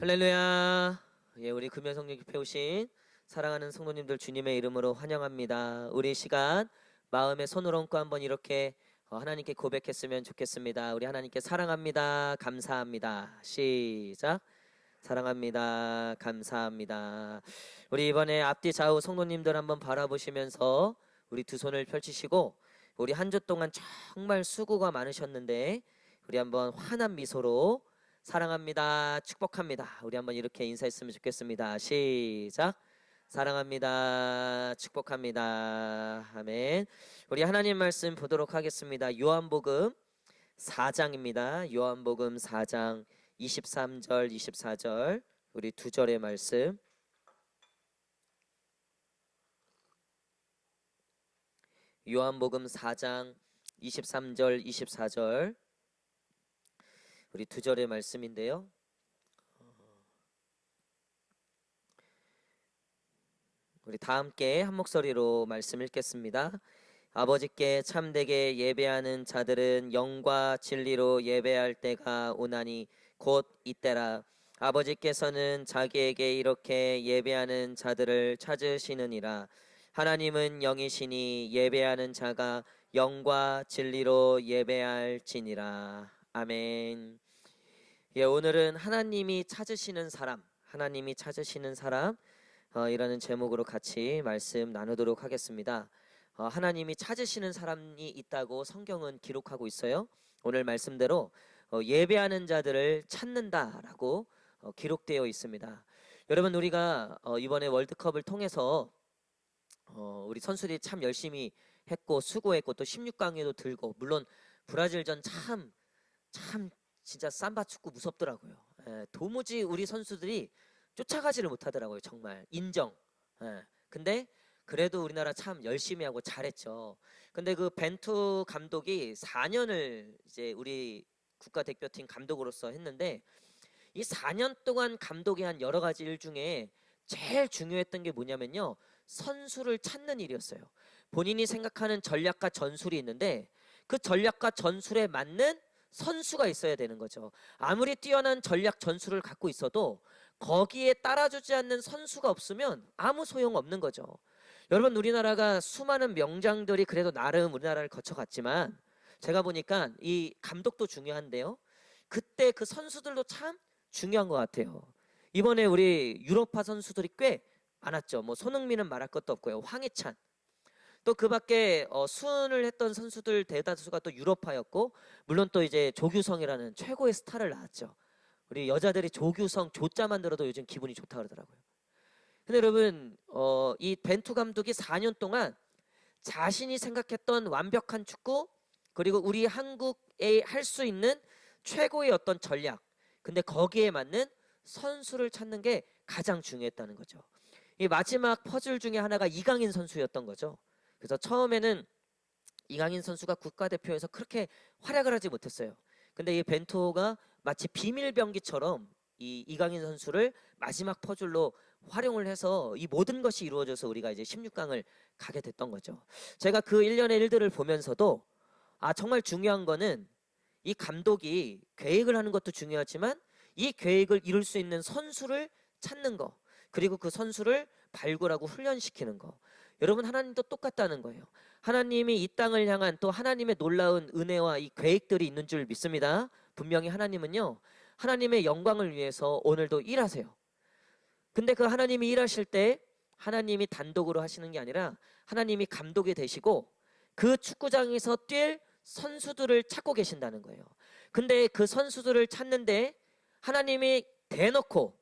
할렐루야. 예, 우리 금연성령 집회 오신 사랑하는 성도님들 주님의 이름으로 환영합니다. 우리 시간 마음에 손을 얹고 한번 이렇게 하나님께 고백했으면 좋겠습니다. 우리 하나님께 사랑합니다. 감사합니다. 시작. 사랑합니다. 감사합니다. 우리 이번에 앞뒤 좌우 성도님들 한번 바라보시면서 우리 두 손을 펼치시고 우리 한 주 동안 정말 수고가 많으셨는데 우리 한번 환한 미소로 사랑합니다. 축복합니다. 우리 한번 이렇게 인사했으면 좋겠습니다. 시작. 사랑합니다. 축복합니다. 아멘. 우리 하나님 말씀 보도록 하겠습니다. 요한복음 4장입니다. 요한복음 4장 23절 24절 우리 두 절의 말씀. 요한복음 4장 23절 24절 우리 두 절의 말씀인데요. 우리 다 함께 한 목소리로 말씀 읽겠습니다. 아버지께 참되게 예배하는 자들은 영과 진리로 예배할 때가 오나니 곧 이때라. 아버지께서는 자기에게 이렇게 예배하는 자들을 찾으시느니라. 하나님은 영이시니 예배하는 자가 영과 진리로 예배할지니라. 아멘. 예, 오늘은 하나님이 찾으시는 사람, 하나님이 찾으시는 사람 이라는 제목으로 같이 말씀 나누도록 하겠습니다. 하나님이 찾으시는 사람이 있다고 성경은 기록하고 있어요. 오늘 말씀대로 예배하는 자들을 찾는다라고 기록되어 있습니다. 여러분, 우리가 이번에 월드컵을 통해서 우리 선수들이 참 열심히 했고 수고했고 또 16강에도 들고, 물론 브라질전 참 진짜 삼바 축구 무섭더라고요. 도무지 우리 선수들이 쫓아가지를 못하더라고요. 정말 인정. 근데 그래도 우리나라 참 열심히 하고 잘했죠. 근데 그 벤투 감독이 4년을 이제 우리 국가대표팀 감독으로서 했는데, 이 4년 동안 감독이 한 여러 가지 일 중에 제일 중요했던 게 뭐냐면요, 선수를 찾는 일이었어요. 본인이 생각하는 전략과 전술이 있는데 그 전략과 전술에 맞는 선수가 있어야 되는 거죠. 아무리 뛰어난 전략 전술을 갖고 있어도 거기에 따라주지 않는 선수가 없으면 아무 소용 없는 거죠. 여러분, 우리나라가 수많은 명장들이 그래도 나름 우리나라를 거쳐갔지만 제가 보니까 이 감독도 중요한데요, 그때 그 선수들도 참 중요한 것 같아요. 이번에 우리 유럽파 선수들이 꽤 많았죠. 뭐 손흥민은 말할 것도 없고요. 황희찬, 또 그 밖에 수훈을 했던 선수들 대다수가 또 유럽파였고, 물론 또 이제 조규성이라는 최고의 스타를 낳았죠. 우리 여자들이 조규성 조자만 들어도 요즘 기분이 좋다 그러더라고요. 근데 여러분, 이 벤투 감독이 4년 동안 자신이 생각했던 완벽한 축구, 그리고 우리 한국에 할 수 있는 최고의 어떤 전략, 근데 거기에 맞는 선수를 찾는 게 가장 중요했다는 거죠. 이 마지막 퍼즐 중에 하나가 이강인 선수였던 거죠. 그래서 처음에는 이강인 선수가 국가대표에서 그렇게 활약을 하지 못했어요. 근데 이 벤투가 마치 비밀병기처럼 이 이강인 선수를 마지막 퍼즐로 활용을 해서 이 모든 것이 이루어져서 우리가 이제 16강을 가게 됐던 거죠. 제가 그 1년의 일들을 보면서도 정말 중요한 거는 이 감독이 계획을 하는 것도 중요하지만 이 계획을 이룰 수 있는 선수를 찾는 거, 그리고 그 선수를 발굴하고 훈련시키는 거. 여러분, 하나님도 똑같다는 거예요. 하나님이 이 땅을 향한 또 하나님의 놀라운 은혜와 이 계획들이 있는 줄 믿습니다. 분명히 하나님은요, 하나님의 영광을 위해서 오늘도 일하세요. 근데 그 하나님이 일하실 때 하나님이 단독으로 하시는 게 아니라 하나님이 감독이 되시고 그 축구장에서 뛸 선수들을 찾고 계신다는 거예요. 근데 그 선수들을 찾는데 하나님이 대놓고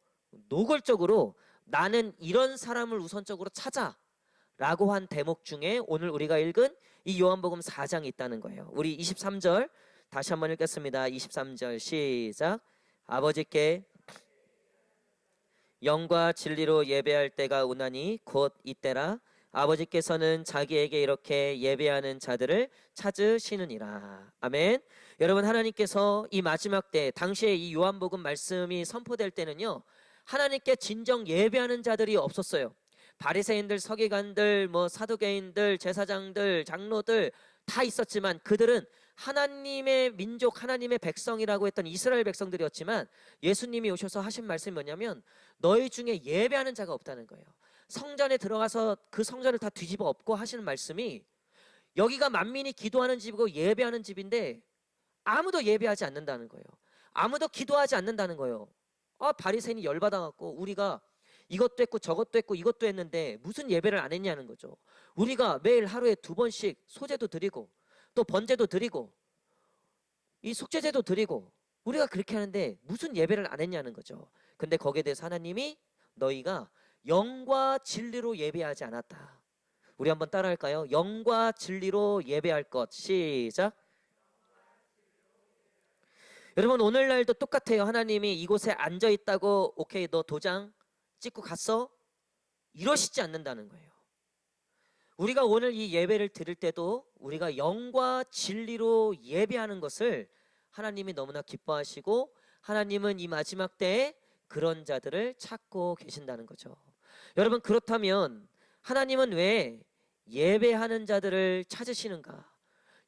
노골적으로 나는 이런 사람을 우선적으로 찾아 라고 한 대목 중에 오늘 우리가 읽은 이 요한복음 4장이 있다는 거예요. 우리 23절 다시 한번 읽겠습니다. 23절 시작. 아버지께 영과 진리로 예배할 때가 오나니 곧 이때라. 아버지께서는 자기에게 이렇게 예배하는 자들을 찾으시느니라. 아멘. 여러분, 하나님께서 이 마지막 때 당시에 이 요한복음 말씀이 선포될 때는요, 하나님께 진정 예배하는 자들이 없었어요. 바리새인들, 서기관들, 뭐 사두개인들, 제사장들, 장로들 다 있었지만 그들은 하나님의 민족, 하나님의 백성이라고 했던 이스라엘 백성들이었지만 예수님이 오셔서 하신 말씀이 뭐냐면 너희 중에 예배하는 자가 없다는 거예요. 성전에 들어가서 그 성전을 다 뒤집어 엎고 하시는 말씀이 여기가 만민이 기도하는 집이고 예배하는 집인데 아무도 예배하지 않는다는 거예요. 아무도 기도하지 않는다는 거예요. 바리새인이 열받아갖고 우리가 이것도 했고 저것도 했고 이것도 했는데 무슨 예배를 안 했냐는 거죠. 우리가 매일 하루에 2번씩 소제도 드리고 또 번제도 드리고 이 속죄제도 드리고 우리가 그렇게 하는데 무슨 예배를 안 했냐는 거죠. 근데 거기에 대해서 하나님이 너희가 영과 진리로 예배하지 않았다. 우리 한번 따라할까요? 영과 진리로 예배할 것. 시작. 여러분 오늘날도 똑같아요. 하나님이 이곳에 앉아 있다고 오케이 너 도장 찍고 갔어? 이러시지 않는다는 거예요. 우리가 오늘 이 예배를 드릴 때도 우리가 영과 진리로 예배하는 것을 하나님이 너무나 기뻐하시고 하나님은 이 마지막 때에 그런 자들을 찾고 계신다는 거죠. 여러분 그렇다면 하나님은 왜 예배하는 자들을 찾으시는가?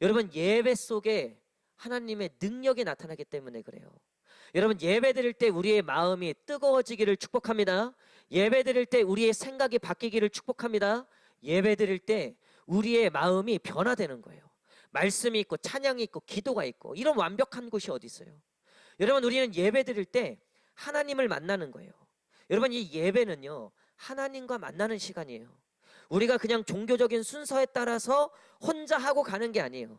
여러분 예배 속에 하나님의 능력이 나타나기 때문에 그래요. 여러분 예배 드릴 때 우리의 마음이 뜨거워지기를 축복합니다. 예배 드릴 때 우리의 생각이 바뀌기를 축복합니다. 예배 드릴 때 우리의 마음이 변화되는 거예요. 말씀이 있고 찬양이 있고 기도가 있고 이런 완벽한 곳이 어디 있어요? 여러분 우리는 예배 드릴 때 하나님을 만나는 거예요. 여러분 이 예배는요 하나님과 만나는 시간이에요. 우리가 그냥 종교적인 순서에 따라서 혼자 하고 가는 게 아니에요.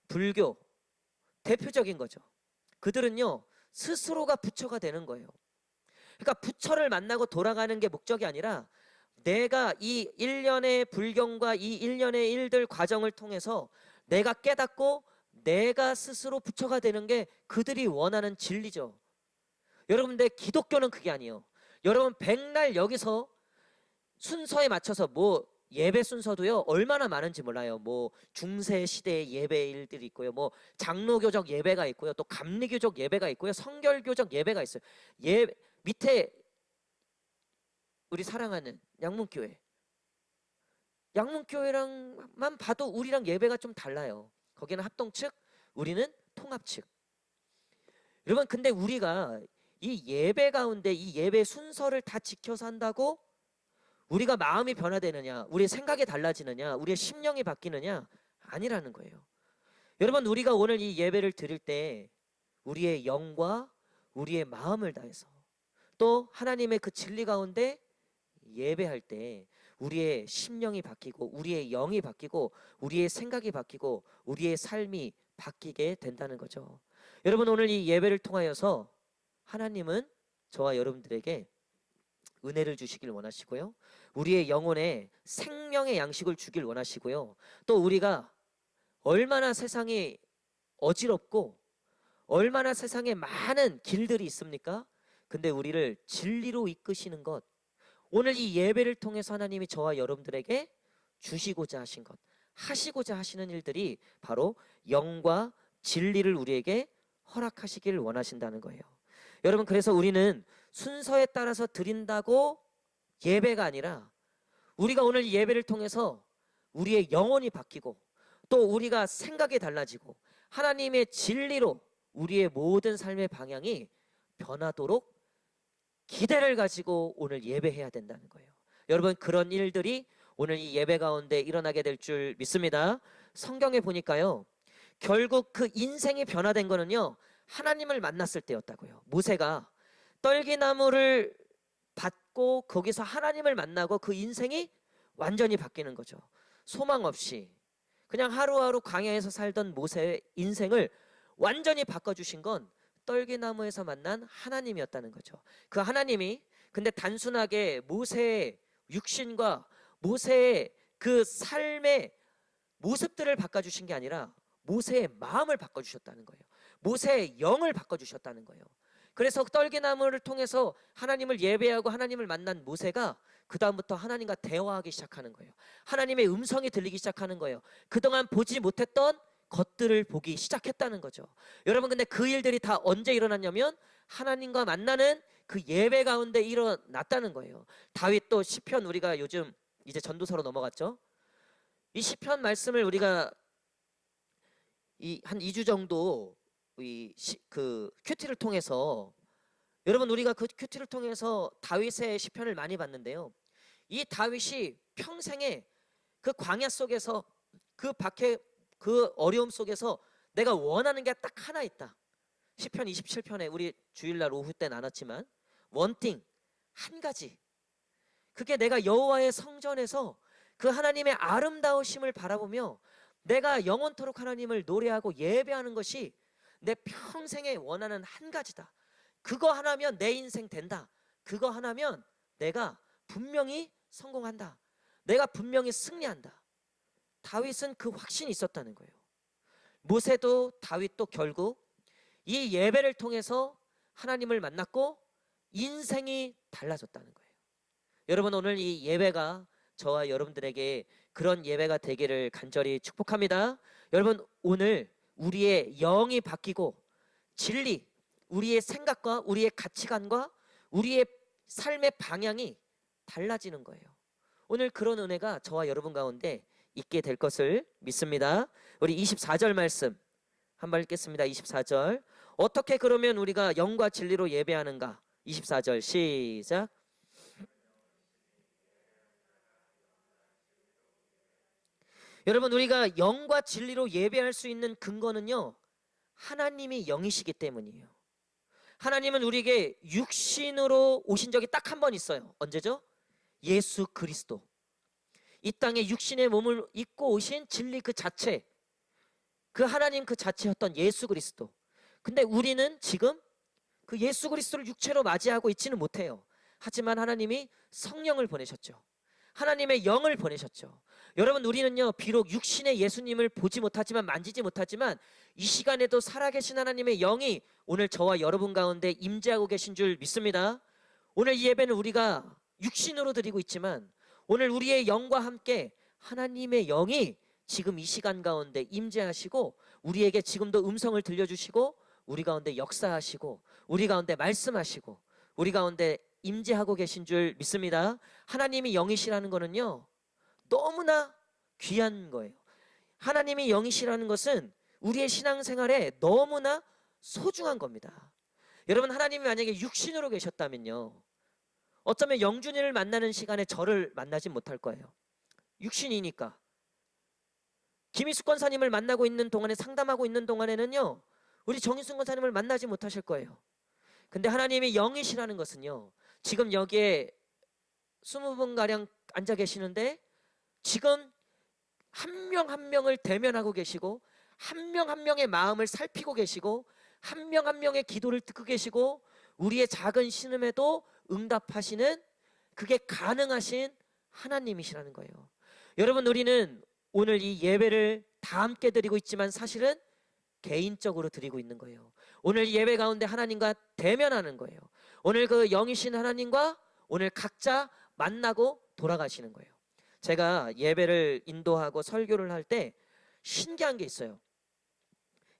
불교 대표적인 거죠. 그들은요 스스로가 부처가 되는 거예요. 그러니까 부처를 만나고 돌아가는 게 목적이 아니라 내가 이 1년의 불경과 이 1년의 일들 과정을 통해서 내가 깨닫고 내가 스스로 부처가 되는 게 그들이 원하는 진리죠. 여러분 근데 기독교는 그게 아니에요. 여러분 백날 여기서 순서에 맞춰서 뭐 예배 순서도요 얼마나 많은지 몰라요. 뭐 중세 시대의 예배 일들이 있고요, 뭐 장로교적 예배가 있고요, 또 감리교적 예배가 있고요, 성결교적 예배가 있어요. 밑에 우리 사랑하는 양문교회, 양문교회랑만 봐도 우리랑 예배가 좀 달라요. 거기는 합동 측, 우리는 통합 측. 여러분 근데 우리가 이 예배 가운데 이 예배 순서를 다 지켜서 한다고 우리가 마음이 변화되느냐, 우리의 생각이 달라지느냐, 우리의 심령이 바뀌느냐? 아니라는 거예요. 여러분 우리가 오늘 이 예배를 드릴 때 우리의 영과 우리의 마음을 다해서 또 하나님의 그 진리 가운데 예배할 때 우리의 심령이 바뀌고 우리의 영이 바뀌고 우리의 생각이 바뀌고 우리의 삶이 바뀌게 된다는 거죠. 여러분 오늘 이 예배를 통하여서 하나님은 저와 여러분들에게 은혜를 주시길 원하시고요, 우리의 영혼에 생명의 양식을 주길 원하시고요, 또 우리가 얼마나 세상이 어지럽고 얼마나 세상에 많은 길들이 있습니까? 근데 우리를 진리로 이끄시는 것, 오늘 이 예배를 통해서 하나님이 저와 여러분들에게 주시고자 하신 것, 하시고자 하시는 일들이 바로 영과 진리를 우리에게 허락하시길 원하신다는 거예요. 여러분 그래서 우리는 순서에 따라서 드린다고 예배가 아니라 우리가 오늘 이 예배를 통해서 우리의 영혼이 바뀌고 또 우리가 생각이 달라지고 하나님의 진리로 우리의 모든 삶의 방향이 변하도록 기대를 가지고 오늘 예배해야 된다는 거예요. 여러분 그런 일들이 오늘 이 예배 가운데 일어나게 될 줄 믿습니다. 성경에 보니까요 결국 그 인생이 변화된 거는요 하나님을 만났을 때였다고요. 모세가 떨기나무를 받고 거기서 하나님을 만나고 그 인생이 완전히 바뀌는 거죠. 소망 없이 그냥 하루하루 광야에서 살던 모세의 인생을 완전히 바꿔주신 건 떨기나무에서 만난 하나님이었다는 거죠. 그 하나님이 근데 단순하게 모세의 육신과 모세의 그 삶의 모습들을 바꿔주신 게 아니라 모세의 마음을 바꿔주셨다는 거예요. 모세의 영을 바꿔주셨다는 거예요. 그래서 떨기나무를 통해서 하나님을 예배하고 하나님을 만난 모세가 그 다음부터 하나님과 대화하기 시작하는 거예요. 하나님의 음성이 들리기 시작하는 거예요. 그동안 보지 못했던 것들을 보기 시작했다는 거죠. 여러분 근데 그 일들이 다 언제 일어났냐면 하나님과 만나는 그 예배 가운데 일어났다는 거예요. 다윗도 시편, 우리가 요즘 이제 전도서로 넘어갔죠. 이 시편 말씀을 우리가 이 한 2주 정도 그 큐티를 통해서 여러분 우리가 그 큐티를 통해서 다윗의 시편을 많이 봤는데요. 이 다윗이 평생에 그 광야 속에서 그 박해 그 어려움 속에서 내가 원하는 게 딱 하나 있다. 시편 27편에 우리 주일날 오후 때 나눴지만 원띵 한 가지. 그게 내가 여호와의 성전에서 그 하나님의 아름다우심을 바라보며 내가 영원토록 하나님을 노래하고 예배하는 것이 내 평생에 원하는 한 가지다. 그거 하나면 내 인생 된다. 그거 하나면 내가 분명히 성공한다. 내가 분명히 승리한다. 다윗은 그 확신이 있었다는 거예요. 모세도 다윗도 결국 이 예배를 통해서 하나님을 만났고 인생이 달라졌다는 거예요. 여러분 오늘 이 예배가 저와 여러분들에게 그런 예배가 되기를 간절히 축복합니다. 여러분 오늘 우리의 영이 바뀌고 진리, 우리의 생각과 우리의 가치관과 우리의 삶의 방향이 달라지는 거예요. 오늘 그런 은혜가 저와 여러분 가운데 있게 될 것을 믿습니다. 우리 24절 말씀 한번 읽겠습니다. 24절. 어떻게 그러면 우리가 영과 진리로 예배하는가? 24절 시작. 여러분 우리가 영과 진리로 예배할 수 있는 근거는요, 하나님이 영이시기 때문이에요. 하나님은 우리에게 육신으로 오신 적이 딱 한 번 있어요. 언제죠? 예수 그리스도. 이 땅에 육신의 몸을 입고 오신 진리 그 자체, 그 하나님 그 자체였던 예수 그리스도. 근데 우리는 지금 그 예수 그리스도를 육체로 맞이하고 있지는 못해요. 하지만 하나님이 성령을 보내셨죠. 하나님의 영을 보내셨죠. 여러분 우리는요 비록 육신의 예수님을 보지 못하지만 만지지 못하지만 이 시간에도 살아계신 하나님의 영이 오늘 저와 여러분 가운데 임재하고 계신 줄 믿습니다. 오늘 이 예배는 우리가 육신으로 드리고 있지만 오늘 우리의 영과 함께 하나님의 영이 지금 이 시간 가운데 임재하시고 우리에게 지금도 음성을 들려주시고 우리 가운데 역사하시고 우리 가운데 말씀하시고 우리 가운데 임재하고 계신 줄 믿습니다. 하나님이 영이시라는 거는요 너무나 귀한 거예요. 하나님이 영이시라는 것은 우리의 신앙생활에 너무나 소중한 겁니다. 여러분 하나님이 만약에 육신으로 계셨다면요 어쩌면 영준이를 만나는 시간에 저를 만나지 못할 거예요. 육신이니까. 김희숙 권사님을 만나고 있는 동안에 상담하고 있는 동안에는요 우리 정희순 권사님을 만나지 못하실 거예요. 근데 하나님이 영이시라는 것은요 지금 여기에 20분가량 앉아 계시는데 지금 한 명 한 명을 대면하고 계시고 한 명 한 명의 마음을 살피고 계시고 한 명 한 명의 기도를 듣고 계시고 우리의 작은 신음에도 응답하시는 그게 가능하신 하나님이시라는 거예요. 여러분 우리는 오늘 이 예배를 다 함께 드리고 있지만 사실은 개인적으로 드리고 있는 거예요. 오늘 예배 가운데 하나님과 대면하는 거예요. 오늘 그 영이신 하나님과 오늘 각자 만나고 돌아가시는 거예요. 제가 예배를 인도하고 설교를 할 때 신기한 게 있어요.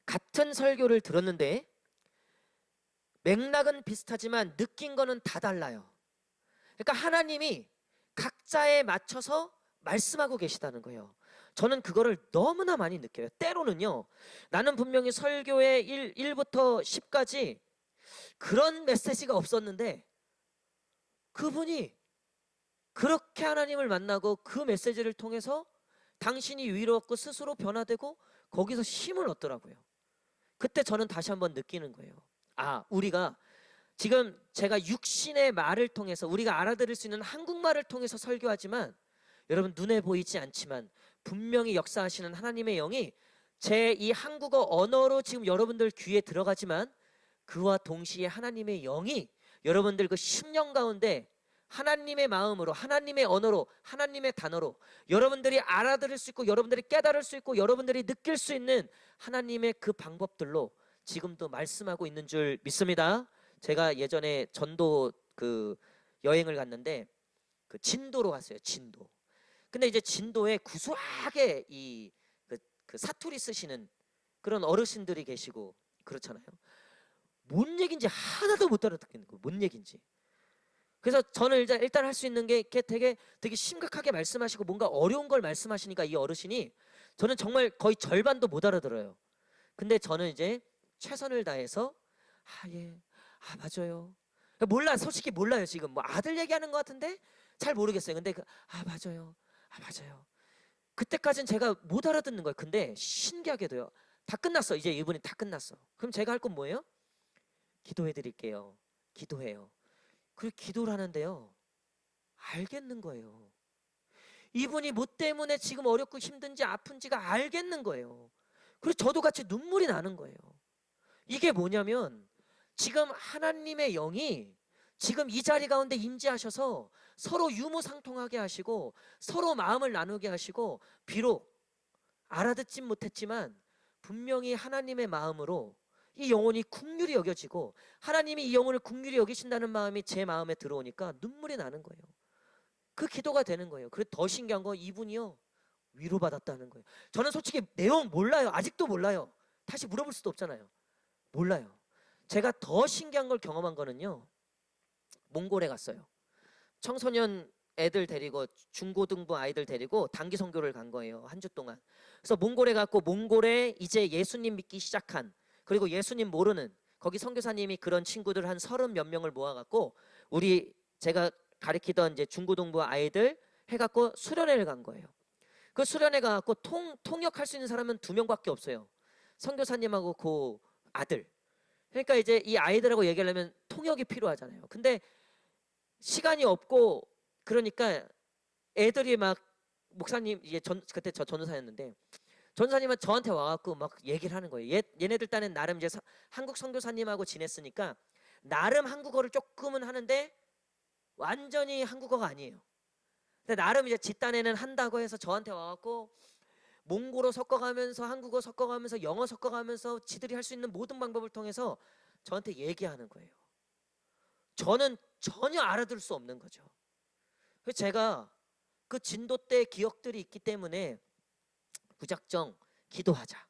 같은 설교를 들었는데 맥락은 비슷하지만 느낀 거는 다 달라요. 그러니까 하나님이 각자에 맞춰서 말씀하고 계시다는 거예요. 저는 그거를 너무나 많이 느껴요. 때로는요 나는 분명히 설교의 1부터 10까지 그런 메시지가 없었는데 그분이 그렇게 하나님을 만나고 그 메시지를 통해서 당신이 위로받고 스스로 변화되고 거기서 힘을 얻더라고요. 그때 저는 다시 한번 느끼는 거예요. 아, 우리가 지금 제가 육신의 말을 통해서 우리가 알아들을 수 있는 한국말을 통해서 설교하지만 여러분 눈에 보이지 않지만 분명히 역사하시는 하나님의 영이 제 이 한국어 언어로 지금 여러분들 귀에 들어가지만 그와 동시에 하나님의 영이 여러분들 그 심령 가운데 하나님의 마음으로 하나님의 언어로 하나님의 단어로 여러분들이 알아들을 수 있고 여러분들이 깨달을 수 있고 여러분들이 느낄 수 있는 하나님의 그 방법들로 지금도 말씀하고 있는 줄 믿습니다. 제가 예전에 전도 그 여행을 갔는데 그 진도로 갔어요. 진도. 근데 이제 진도에 구수하게 그 사투리 쓰시는 그런 어르신들이 계시고 그렇잖아요. 뭔 얘기인지 하나도 못 알아듣겠는 거예요. 뭔 얘기인지. 그래서 저는 일단 할 수 있는 게 되게 심각하게 말씀하시고 뭔가 어려운 걸 말씀하시니까 이 어르신이 저는 정말 거의 절반도 못 알아들어요. 근데 저는 이제 최선을 다해서 예, 맞아요. 몰라, 솔직히 몰라요. 지금 뭐 아들 얘기하는 것 같은데 잘 모르겠어요. 근데 맞아요, 맞아요. 그때까지는 제가 못 알아듣는 거예요. 근데 신기하게도요, 다 끝났어. 이제 이분이 다 끝났어. 그럼 제가 할 건 뭐예요? 기도해 드릴게요. 기도해요. 그리고 기도를 하는데요, 알겠는 거예요. 이분이 뭐 때문에 지금 어렵고 힘든지 아픈지가 알겠는 거예요. 그리고 저도 같이 눈물이 나는 거예요. 이게 뭐냐면 지금 하나님의 영이 지금 이 자리 가운데 임재하셔서 서로 유무상통하게 하시고 서로 마음을 나누게 하시고, 비록 알아듣진 못했지만 분명히 하나님의 마음으로 이 영혼이 긍휼히 여겨지고, 하나님이 이 영혼을 긍휼히 여기신다는 마음이 제 마음에 들어오니까 눈물이 나는 거예요. 그 기도가 되는 거예요. 그리고 더 신기한 건 이분이요, 위로받았다는 거예요. 저는 솔직히 내용 몰라요. 아직도 몰라요. 다시 물어볼 수도 없잖아요. 몰라요. 제가 더 신기한 걸 경험한 거는요, 몽골에 갔어요. 청소년 애들 데리고, 중고등부 아이들 데리고 단기 선교를 간 거예요. 한 주 동안. 그래서 몽골에 갔고, 몽골에 이제 예수님 믿기 시작한, 그리고 예수님 모르는, 거기 선교사님이 그런 친구들 한 30 몇 명을 모아갖고 우리 제가 가리키던 이제 중고등부 아이들 해갖고 수련회를 간 거예요. 그 수련회 가갖고 통역할 수 있는 사람은 2명밖에 없어요. 선교사님하고 그 아들. 그러니까 이제 이 아이들하고 얘기하려면 통역이 필요하잖아요. 근데 시간이 없고, 그러니까 애들이 막, 목사님, 이제 그때 저 전도사였는데 전도사님은 저한테 와갖고 막 얘기를 하는 거예요. 얘네들 딴엔 나름 이제 한국 선교사님하고 지냈으니까 나름 한국어를 조금은 하는데 완전히 한국어가 아니에요. 근데 나름 이제 집단에는 한다고 해서 저한테 와갖고 몽골어 섞어가면서 한국어 섞어가면서 영어 섞어가면서 지들이 할 수 있는 모든 방법을 통해서 저한테 얘기하는 거예요. 저는 전혀 알아들을 수 없는 거죠. 그래서 제가 그 진도 때 기억들이 있기 때문에 무작정 기도하자.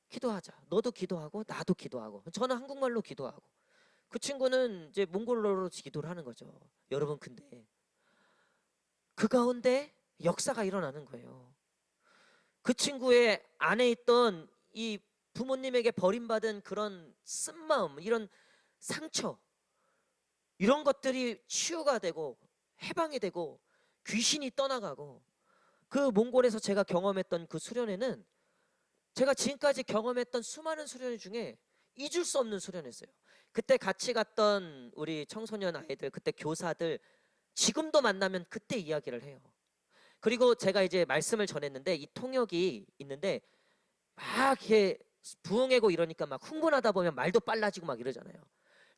기도하자. 너도 기도하고 나도 기도하고. 저는 한국말로 기도하고, 그 친구는 이제 몽골어로 기도를 하는 거죠. 여러분, 근데 그 가운데 역사가 일어나는 거예요. 그 친구의 안에 있던 이 부모님에게 버림받은 그런 쓴마음, 이런 상처, 이런 것들이 치유가 되고 해방이 되고 귀신이 떠나가고, 그 몽골에서 제가 경험했던 그 수련회는 제가 지금까지 경험했던 수많은 수련회 중에 잊을 수 없는 수련회였어요. 그때 같이 갔던 우리 청소년 아이들, 그때 교사들, 지금도 만나면 그때 이야기를 해요. 그리고 제가 이제 말씀을 전했는데 이 통역이 있는데 막 이렇게 부흥회고 이러니까 막 흥분하다 보면 말도 빨라지고 막 이러잖아요.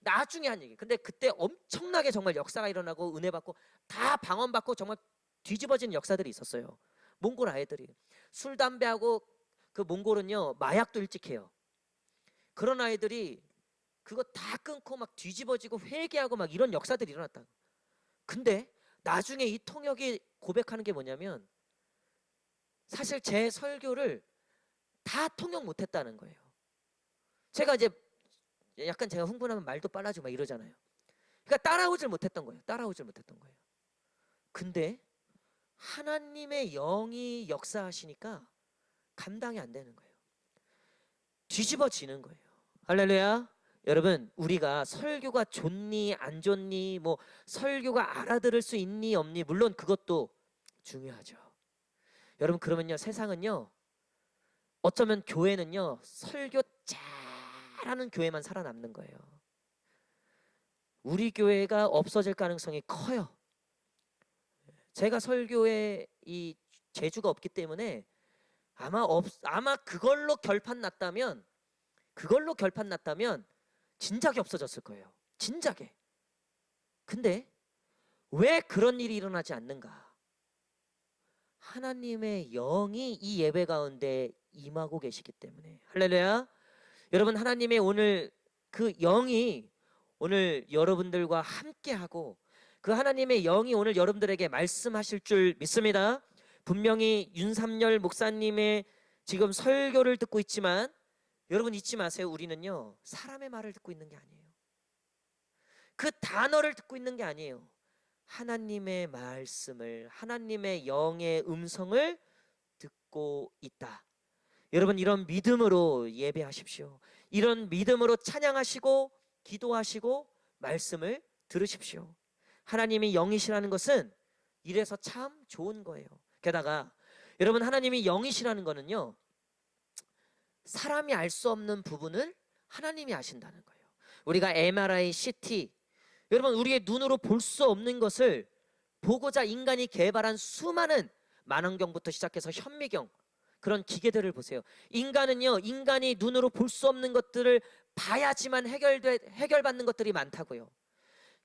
나중에 한 얘기. 근데 그때 엄청나게 정말 역사가 일어나고 은혜 받고 다 방언받고 정말 뒤집어진 역사들이 있었어요. 몽골 아이들이 술 담배하고, 그 몽골은요 마약도 일찍 해요. 그런 아이들이 그거 다 끊고 막 뒤집어지고 회개하고 막 이런 역사들이 일어났다. 근데 나중에 이 통역이 고백하는 게 뭐냐면 사실 제 설교를 다 통역 못했다는 거예요. 제가 이제 약간 제가 흥분하면 말도 빨라지고 막 이러잖아요. 그러니까 따라오질 못했던 거예요. 따라오질 못했던 거예요. 근데 하나님의 영이 역사하시니까 감당이 안 되는 거예요. 뒤집어지는 거예요. 할렐루야. 여러분, 우리가 설교가 좋니 안 좋니, 뭐 설교가 알아들을 수 있니 없니, 물론 그것도 중요하죠. 여러분, 그러면요 세상은요, 어쩌면 교회는요 설교 잘하는 교회만 살아남는 거예요. 우리 교회가 없어질 가능성이 커요. 제가 설교에 이 재주가 없기 때문에 아마 그걸로 결판 났다면 진작에 없어졌을 거예요. 진작에. 근데 왜 그런 일이 일어나지 않는가? 하나님의 영이 이 예배 가운데 임하고 계시기 때문에. 할렐루야. 여러분, 하나님의 오늘 그 영이 오늘 여러분들과 함께하고, 그 하나님의 영이 오늘 여러분들에게 말씀하실 줄 믿습니다. 분명히 윤삼열 목사님의 지금 설교를 듣고 있지만 여러분 잊지 마세요. 우리는요 사람의 말을 듣고 있는 게 아니에요. 그 단어를 듣고 있는 게 아니에요. 하나님의 말씀을, 하나님의 영의 음성을 듣고 있다. 여러분 이런 믿음으로 예배하십시오. 이런 믿음으로 찬양하시고 기도하시고 말씀을 들으십시오. 하나님이 영이시라는 것은 이래서 참 좋은 거예요. 게다가 여러분 하나님이 영이시라는 거는요, 사람이 알 수 없는 부분을 하나님이 아신다는 거예요. 우리가 MRI, CT, 여러분 우리의 눈으로 볼 수 없는 것을 보고자 인간이 개발한 수많은 만원경부터 시작해서 현미경, 그런 기계들을 보세요. 인간은요, 인간이 눈으로 볼 수 없는 것들을 봐야지만 해결받는 것들이 많다고요.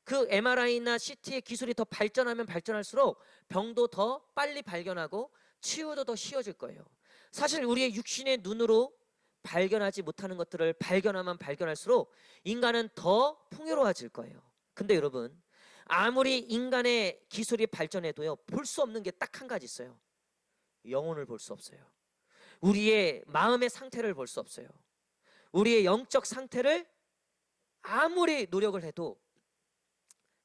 그 MRI나 CT의 기술이 더 발전하면 발전할수록 병도 더 빨리 발견하고 치유도 더 쉬워질 거예요. 사실 우리의 육신의 눈으로 발견하지 못하는 것들을 발견하면 발견할수록 인간은 더 풍요로워질 거예요. 근데 여러분, 아무리 인간의 기술이 발전해도요, 볼 수 없는 게 딱 한 가지 있어요. 영혼을 볼 수 없어요. 우리의 마음의 상태를 볼 수 없어요. 우리의 영적 상태를 아무리 노력을 해도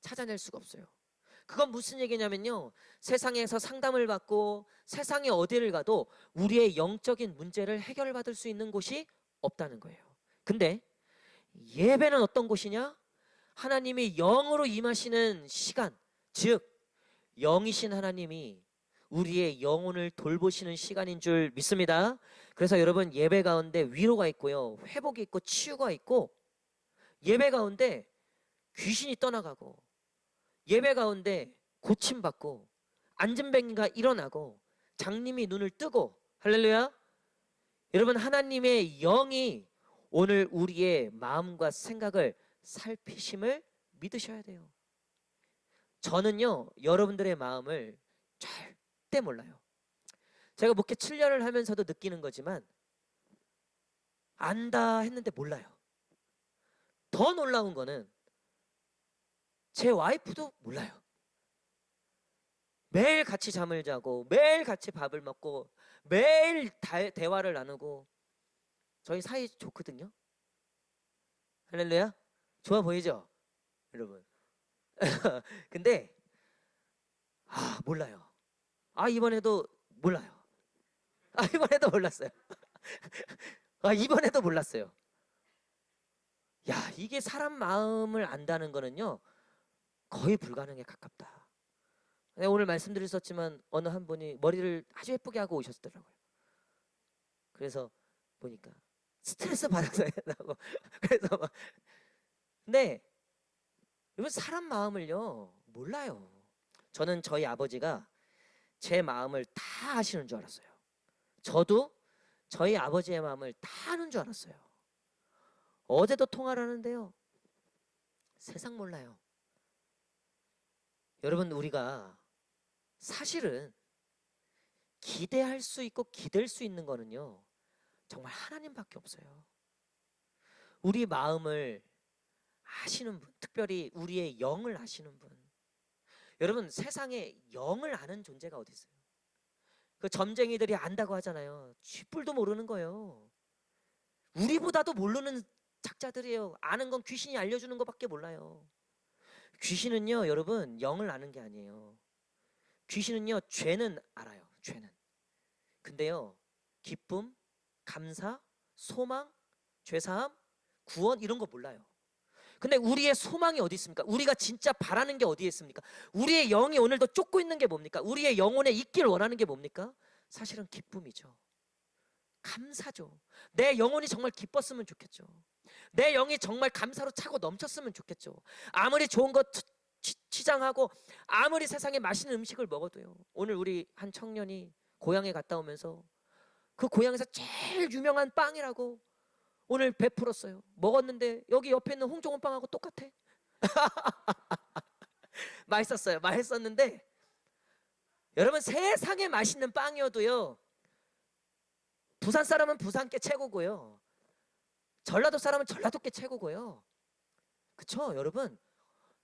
찾아낼 수가 없어요. 그건 무슨 얘기냐면요, 세상에서 상담을 받고 세상의 어디를 가도 우리의 영적인 문제를 해결받을 수 있는 곳이 없다는 거예요. 근데 예배는 어떤 곳이냐? 하나님이 영으로 임하시는 시간, 즉 영이신 하나님이 우리의 영혼을 돌보시는 시간인 줄 믿습니다. 그래서 여러분, 예배 가운데 위로가 있고요, 회복이 있고 치유가 있고, 예배 가운데 귀신이 떠나가고, 예배 가운데 고침받고, 안진뱅이가 일어나고, 장님이 눈을 뜨고, 할렐루야. 여러분, 하나님의 영이 오늘 우리의 마음과 생각을 살피심을 믿으셔야 돼요. 저는요, 여러분들의 마음을 절대 몰라요. 제가 목회 7년을 하면서도 느끼는 거지만 안다 했는데 몰라요. 더 놀라운 거는 제 와이프도 몰라요. 매일 같이 잠을 자고 매일 같이 밥을 먹고 매일 대화를 나누고 저희 사이 좋거든요. 할렐루야. 좋아 보이죠, 여러분? 근데 몰라요. 이번에도 몰라요. 이번에도 몰랐어요. 이번에도 몰랐어요. 야, 이게 사람 마음을 안다는 거는요, 거의 불가능에 가깝다. 오늘 말씀드렸었지만 어느 한 분이 머리를 아주 예쁘게 하고 오셨더라고요. 그래서 보니까 스트레스 받아서 해라고. 그래서 막, 근데 여러분, 사람 마음을요 몰라요. 저는 저희 아버지가 제 마음을 다 아시는 줄 알았어요. 저도 저희 아버지의 마음을 다 아는 줄 알았어요. 어제도 통화를 하는데요, 세상 몰라요. 여러분, 우리가 사실은 기대할 수 있고 기댈 수 있는 거는요, 정말 하나님밖에 없어요. 우리 마음을 아시는 분, 특별히 우리의 영을 아시는 분. 여러분, 세상에 영을 아는 존재가 어디 있어요? 그 점쟁이들이 안다고 하잖아요. 쥐뿔도 모르는 거예요. 우리보다도 모르는 작자들이에요. 아는 건 귀신이 알려주는 것밖에 몰라요. 귀신은요, 여러분, 영을 아는 게 아니에요. 귀신은요, 죄는 알아요. 죄는. 근데요, 기쁨, 감사, 소망, 죄사함, 구원, 이런 거 몰라요. 근데 우리의 소망이 어디 있습니까? 우리가 진짜 바라는 게 어디에 있습니까? 우리의 영이 오늘도 쫓고 있는 게 뭡니까? 우리의 영혼에 있길 원하는 게 뭡니까? 사실은 기쁨이죠. 감사죠. 내 영혼이 정말 기뻤으면 좋겠죠. 내 영이 정말 감사로 차고 넘쳤으면 좋겠죠. 아무리 좋은 것 치장하고 아무리 세상에 맛있는 음식을 먹어도요, 오늘 우리 한 청년이 고향에 갔다 오면서 그 고향에서 제일 유명한 빵이라고 오늘 베풀었어요. 먹었는데 여기 옆에 있는 홍종원 빵하고 똑같아. 맛있었어요. 맛있었는데 여러분, 세상에 맛있는 빵이어도요, 부산 사람은 부산께 최고고요, 전라도 사람은 전라도께 최고고요. 그쵸, 여러분?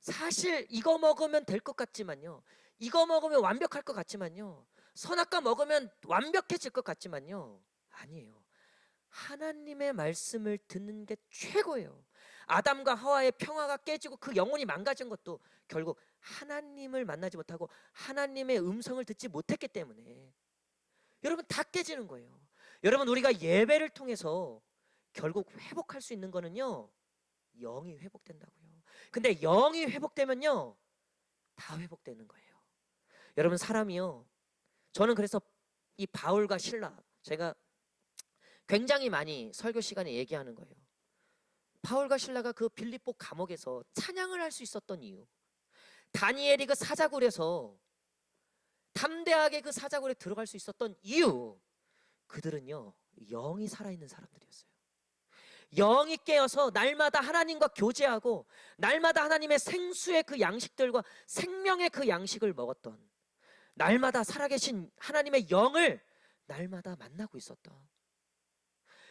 사실 이거 먹으면 될 것 같지만요, 이거 먹으면 완벽할 것 같지만요, 선악과 먹으면 완벽해질 것 같지만요, 아니에요. 하나님의 말씀을 듣는 게 최고예요. 아담과 하와의 평화가 깨지고 그 영혼이 망가진 것도 결국 하나님을 만나지 못하고 하나님의 음성을 듣지 못했기 때문에 여러분, 다 깨지는 거예요. 여러분, 우리가 예배를 통해서 결국 회복할 수 있는 거는요, 영이 회복된다고요. 근데 영이 회복되면요, 다 회복되는 거예요. 여러분, 사람이요, 저는 그래서 이 바울과 실라, 제가 굉장히 많이 설교 시간에 얘기하는 거예요. 바울과 실라가 그 빌립보 감옥에서 찬양을 할 수 있었던 이유, 다니엘이 그 사자굴에서 담대하게 그 사자굴에 들어갈 수 있었던 이유, 그들은요, 영이 살아있는 사람들이었어요. 영이 깨어서 날마다 하나님과 교제하고 날마다 하나님의 생수의 그 양식들과 생명의 그 양식을 먹었던, 날마다 살아계신 하나님의 영을 날마다 만나고 있었다.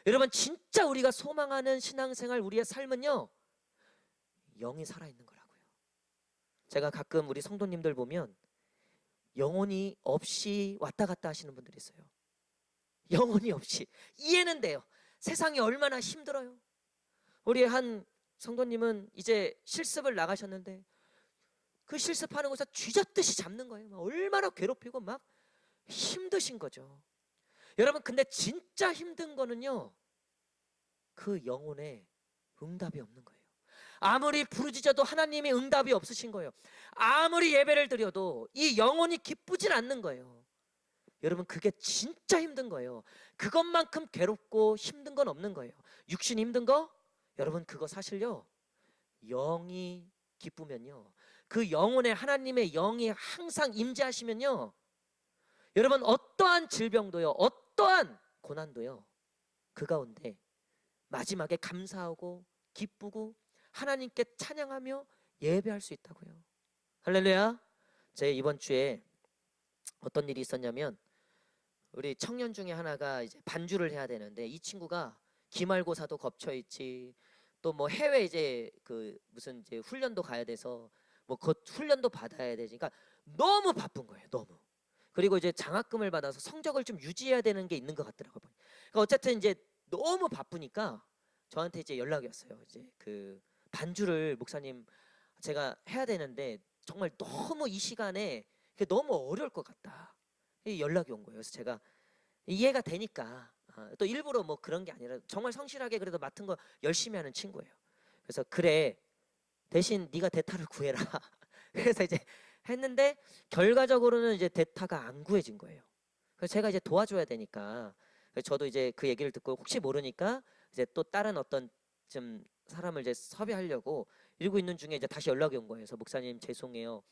여러분, 진짜 우리가 소망하는 신앙생활, 우리의 삶은요, 영이 살아있는 거라고요. 제가 가끔 우리 성도님들 보면 영혼이 없이 왔다 갔다 하시는 분들이 있어요. 영혼이 없이. 이해는 돼요. 세상이 얼마나 힘들어요. 우리 한 성도님은 이제 실습을 나가셨는데 그 실습하는 곳에서 쥐잡듯이 잡는 거예요. 막 얼마나 괴롭히고 막 힘드신 거죠. 여러분, 근데 진짜 힘든 거는요, 그 영혼에 응답이 없는 거예요. 아무리 부르짖어도 하나님이 응답이 없으신 거예요. 아무리 예배를 드려도 이 영혼이 기쁘진 않는 거예요. 여러분, 그게 진짜 힘든 거예요. 그것만큼 괴롭고 힘든 건 없는 거예요. 육신이 힘든 거? 여러분, 그거 사실요, 영이 기쁘면요, 그 영혼에 하나님의 영이 항상 임재하시면요, 여러분, 어떠한 질병도요, 어떠한 고난도요, 그 가운데 마지막에 감사하고 기쁘고 하나님께 찬양하며 예배할 수 있다고요. 할렐루야. 제 이번 주에 어떤 일이 있었냐면, 우리 청년 중에 하나가 이제 반주를 해야 되는데, 이 친구가 기말고사도 겹쳐 있지, 또 뭐 해외 이제 그 무슨 이제 훈련도 가야 돼서 뭐 그 훈련도 받아야 되지. 그러니까 너무 바쁜 거예요. 너무. 그리고 이제 장학금을 받아서 성적을 좀 유지해야 되는 게 있는 것 같더라고요. 그러니까 어쨌든 이제 너무 바쁘니까 저한테 이제 연락이 왔어요. 이제 그 반주를 목사님 제가 해야 되는데 정말 너무 이 시간에 그게 너무 어려울 것 같다. 이 연락이 온 거예요. 그래서 제가 이해가 되니까, 또 일부러 뭐 그런 게 아니라 정말 성실하게 그래도 맡은 거 열심히 하는 친구예요. 그래서 그래, 대신 네가 대타를 구해라. 그래서 이제 했는데 결과적으로는 이제 대타가 안 구해진 거예요. 그래서 제가 이제 도와줘야 되니까, 그래서 저도 이제 그 얘기를 듣고 혹시 모르니까 이제 또 다른 어떤 좀 사람을 이제 섭외하려고 이러고 있는 중에 이제 다시 연락이 온 거예요. 그래서 목사님 죄송해요.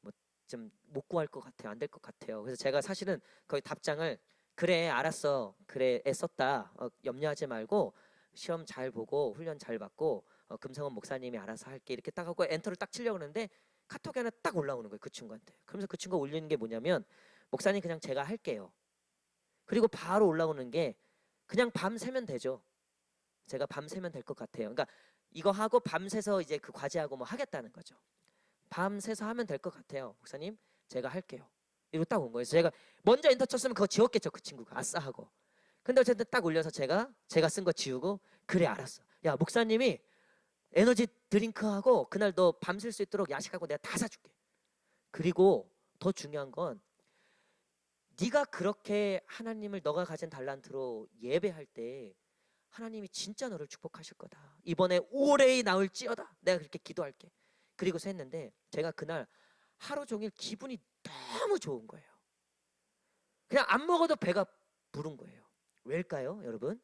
뭐 좀 못 구할 것 같아요. 안 될 것 같아요. 그래서 제가 사실은 거의 답장을, 그래 알았어, 그래 애썼다, 염려하지 말고 시험 잘 보고 훈련 잘 받고 금성원 목사님이 알아서 할게, 이렇게 딱 하고 엔터를 딱 치려고 하는데 카톡이 하나 딱 올라오는 거예요, 그 친구한테. 그러면서 그 친구가 올리는 게 뭐냐면, 목사님 그냥 제가 할게요. 그리고 바로 올라오는 게, 그냥 밤 새면 되죠. 제가 밤 새면 될 것 같아요. 그러니까 이거 하고 밤새서 이제 그 과제하고 뭐 하겠다는 거죠. 밤 새서 하면 될 것 같아요. 목사님 제가 할게요. 이러고 딱 온 거예요. 제가 먼저 엔터 쳤으면 그거 지웠겠죠, 그 친구가. 아싸 하고. 근데 어쨌든 딱 올려서 제가 쓴 거 지우고, 그래 알았어. 야, 목사님이 에너지 드링크하고 그날 너 밤샐 수 있도록 야식하고 내가 다 사줄게. 그리고 더 중요한 건, 네가 그렇게 하나님을 너가 가진 달란트로 예배할 때 하나님이 진짜 너를 축복하실 거다. 이번에 올해이 나올지어다. 내가 그렇게 기도할게. 그리고서 했는데 제가 그날 하루 종일 기분이 너무 좋은 거예요. 그냥 안 먹어도 배가 부른 거예요. 왜일까요, 여러분?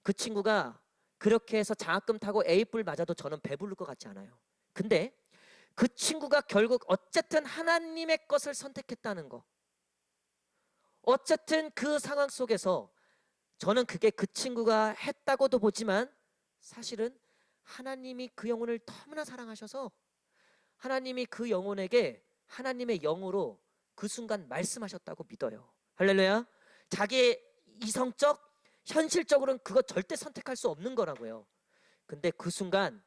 그 친구가 그렇게 해서 장학금 타고 A뿔 맞아도 저는 배부를 것 같지 않아요. 근데 그 친구가 결국 어쨌든 하나님의 것을 선택했다는 거, 어쨌든 그 상황 속에서 저는 그게 그 친구가 했다고도 보지만, 사실은 하나님이 그 영혼을 너무나 사랑하셔서 하나님이 그 영혼에게 하나님의 영으로 그 순간 말씀하셨다고 믿어요. 할렐루야. 자기의 이성적 현실적으로는 그거 절대 선택할 수 없는 거라고요. 근데 그 순간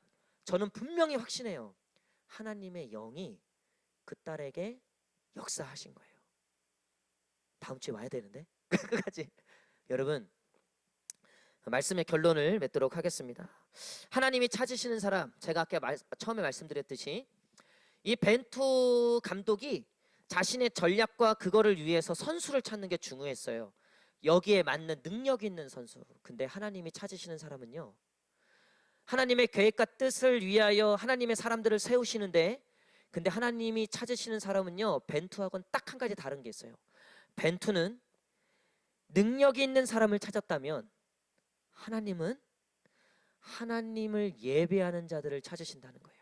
저는 분명히 확신해요. 하나님의 영이 그 딸에게 역사하신 거예요. 다음 주에 와야 되는데 끝까지. 여러분, 말씀의 결론을 맺도록 하겠습니다. 하나님이 찾으시는 사람, 제가 아까 처음에 말씀드렸듯이 이 벤투 감독이 자신의 전략과 그거를 위해서 선수를 찾는 게 중요했어요. 여기에 맞는 능력 있는 선수. 근데 하나님이 찾으시는 사람은요, 하나님의 계획과 뜻을 위하여 하나님의 사람들을 세우시는데, 근데 하나님이 찾으시는 사람은요, 벤투하고는 딱 한 가지 다른 게 있어요. 벤투는 능력이 있는 사람을 찾았다면, 하나님은 하나님을 예배하는 자들을 찾으신다는 거예요.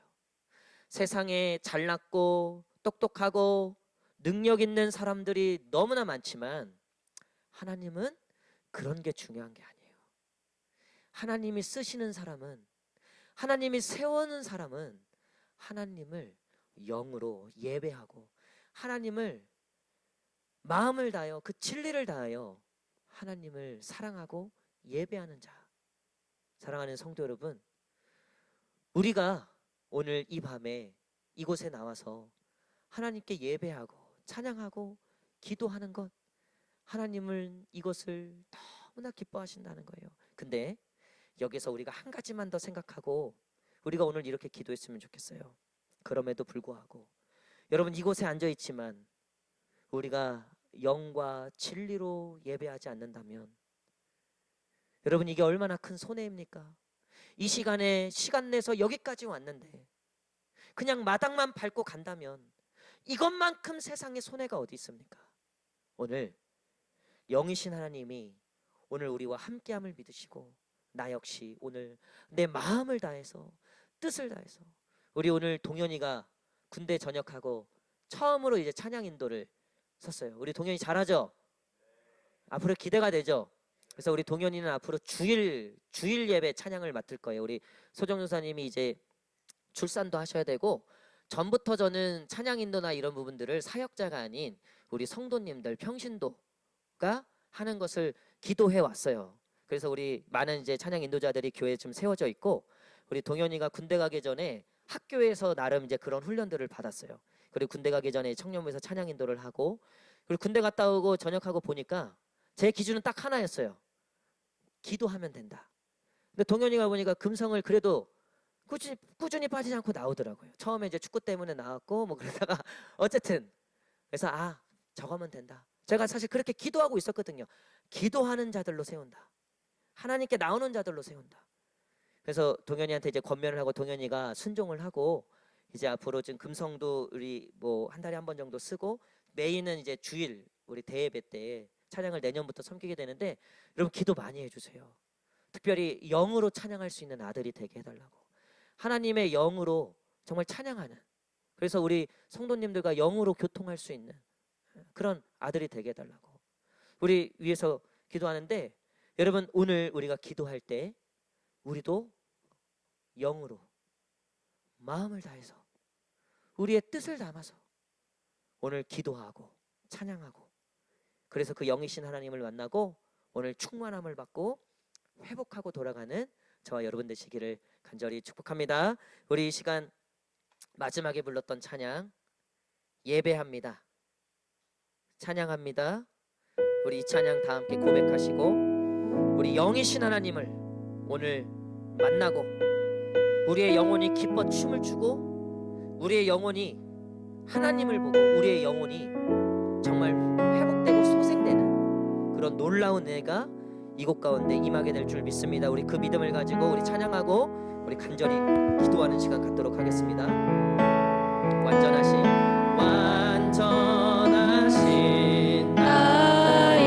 세상에 잘났고 똑똑하고 능력 있는 사람들이 너무나 많지만, 하나님은 그런 게 중요한 게 아니에요. 하나님이 쓰시는 사람은, 하나님이 세우는 사람은 하나님을 영으로 예배하고, 하나님을 마음을 다하여 그 진리를 다하여 하나님을 사랑하고 예배하는 자. 사랑하는 성도 여러분, 우리가 오늘 이 밤에 이곳에 나와서 하나님께 예배하고 찬양하고 기도하는 것, 하나님은 이것을 너무나 기뻐하신다는 거예요. 근데 여기서 우리가 한 가지만 더 생각하고 우리가 오늘 이렇게 기도했으면 좋겠어요. 그럼에도 불구하고 여러분, 이곳에 앉아 있지만 우리가 영과 진리로 예배하지 않는다면, 여러분, 이게 얼마나 큰 손해입니까? 이 시간에 시간 내서 여기까지 왔는데 그냥 마당만 밟고 간다면 이것만큼 세상에 손해가 어디 있습니까? 오늘 영이신 하나님이 오늘 우리와 함께함을 믿으시고, 나 역시 오늘 내 마음을 다해서 뜻을 다해서, 우리 오늘 동현이가 군대 전역하고 처음으로 이제 찬양 인도를 섰어요. 우리 동현이 잘하죠? 앞으로 기대가 되죠? 그래서 우리 동현이는 앞으로 주일 예배 찬양을 맡을 거예요. 우리 소정 교사님이 이제 출산도 하셔야 되고, 전부터 저는 찬양 인도나 이런 부분들을 사역자가 아닌 우리 성도님들 평신도가 하는 것을 기도해 왔어요. 그래서 우리 많은 이제 찬양 인도자들이 교회에 좀 세워져 있고, 우리 동현이가 군대 가기 전에 학교에서 나름 이제 그런 훈련들을 받았어요. 그리고 군대 가기 전에 청년부에서 찬양 인도를 하고, 그리고 군대 갔다 오고 전역하고 보니까 제 기준은 딱 하나였어요. 기도하면 된다. 근데 동현이가 보니까 금성을 그래도 꾸준히 빠지지 않고 나오더라고요. 처음에 이제 축구 때문에 나왔고 뭐 그러다가 어쨌든, 그래서 저거면 된다. 제가 사실 그렇게 기도하고 있었거든요. 기도하는 자들로 세운다. 하나님께 나오는 자들로 세운다. 그래서 동현이한테 이제 권면을 하고 동현이가 순종을 하고, 이제 앞으로 지금 금성도 우리 뭐 한 달에 한 번 정도 쓰고, 메인은 이제 주일 우리 대예배 때 찬양을 내년부터 섬기게 되는데, 여러분 기도 많이 해주세요. 특별히 영으로 찬양할 수 있는 아들이 되게 해달라고. 하나님의 영으로 정말 찬양하는, 그래서 우리 성도님들과 영으로 교통할 수 있는 그런 아들이 되게 해달라고 우리 위해서 기도하는데, 여러분 오늘 우리가 기도할 때 우리도 영으로 마음을 다해서 우리의 뜻을 담아서 오늘 기도하고 찬양하고, 그래서 그 영이신 하나님을 만나고 오늘 충만함을 받고 회복하고 돌아가는 저와 여러분 되시기를 간절히 축복합니다. 우리 이 시간 마지막에 불렀던 찬양, 예배합니다, 찬양합니다, 우리 이 찬양 다 함께 고백하시고, 우리 영이신 하나님을 오늘 만나고 우리의 영혼이 기뻐 춤을 추고, 우리의 영혼이 하나님을 보고 우리의 영혼이 정말 회복되고 소생되는 그런 놀라운 은혜가 이곳 가운데 임하게 될 줄 믿습니다. 우리 그 믿음을 가지고 우리 찬양하고 우리 간절히 기도하는 시간 갖도록 하겠습니다. 완전하신 나의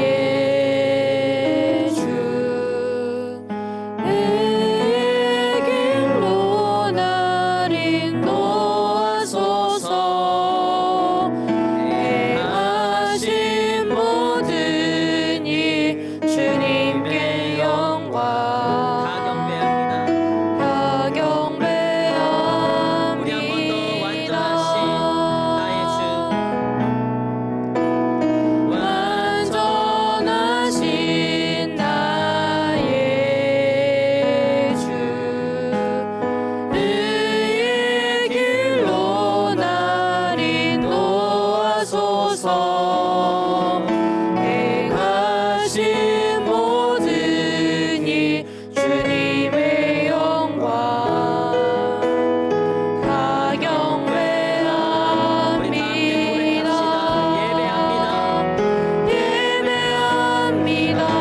주, 의 길로 날 인도하소서. 행하신 모든 일 주님께 영광 다 경배합니다. 우리 한 번 더 완전하신 나의 주, 완전하신 나의 주, 의의 길로 날 인도하소서. 행하신 모든 일 주님의 영광 다 경배합니다. 예배합니다. 예배합니다.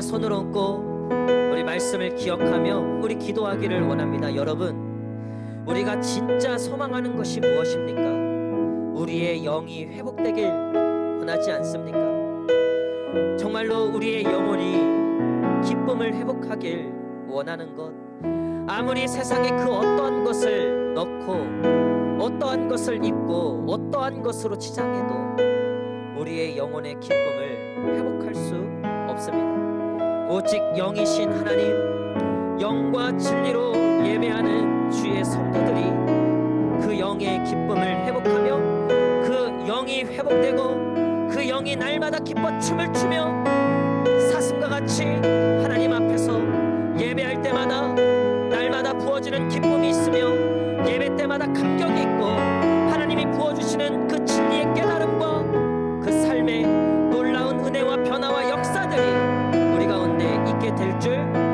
손을 얹고 우리 말씀을 기억하며 우리 기도하기를 원합니다. 여러분, 우리가 진짜 소망하는 것이 무엇입니까? 우리의 영이 회복되길 원하지 않습니까? 정말로 우리의 영혼이 기쁨을 회복하길 원하는 것, 아무리 세상에 그 어떠한 것을 넣고 어떠한 것을 입고 어떠한 것으로 치장해도 우리의 영혼의 기쁨을 회복할 수 없습니다. 오직 영이신 하나님, 영과 진리로 예배하는 주의 성도들이 그 영의 기쁨을 회복하며 그 영이 회복되고 그 영이 날마다 기뻐 춤을 추며 사슴과 같이 하나님 앞에서 예배할 때마다 날마다 부어지는 기쁨이 있으며 예배 때마다 감격이 있고 하나님이 부어주시는 그 진리의 깨달음과 그 삶의 놀라운 은혜와 변화와 역사들이 우리 가운데 있게 될 줄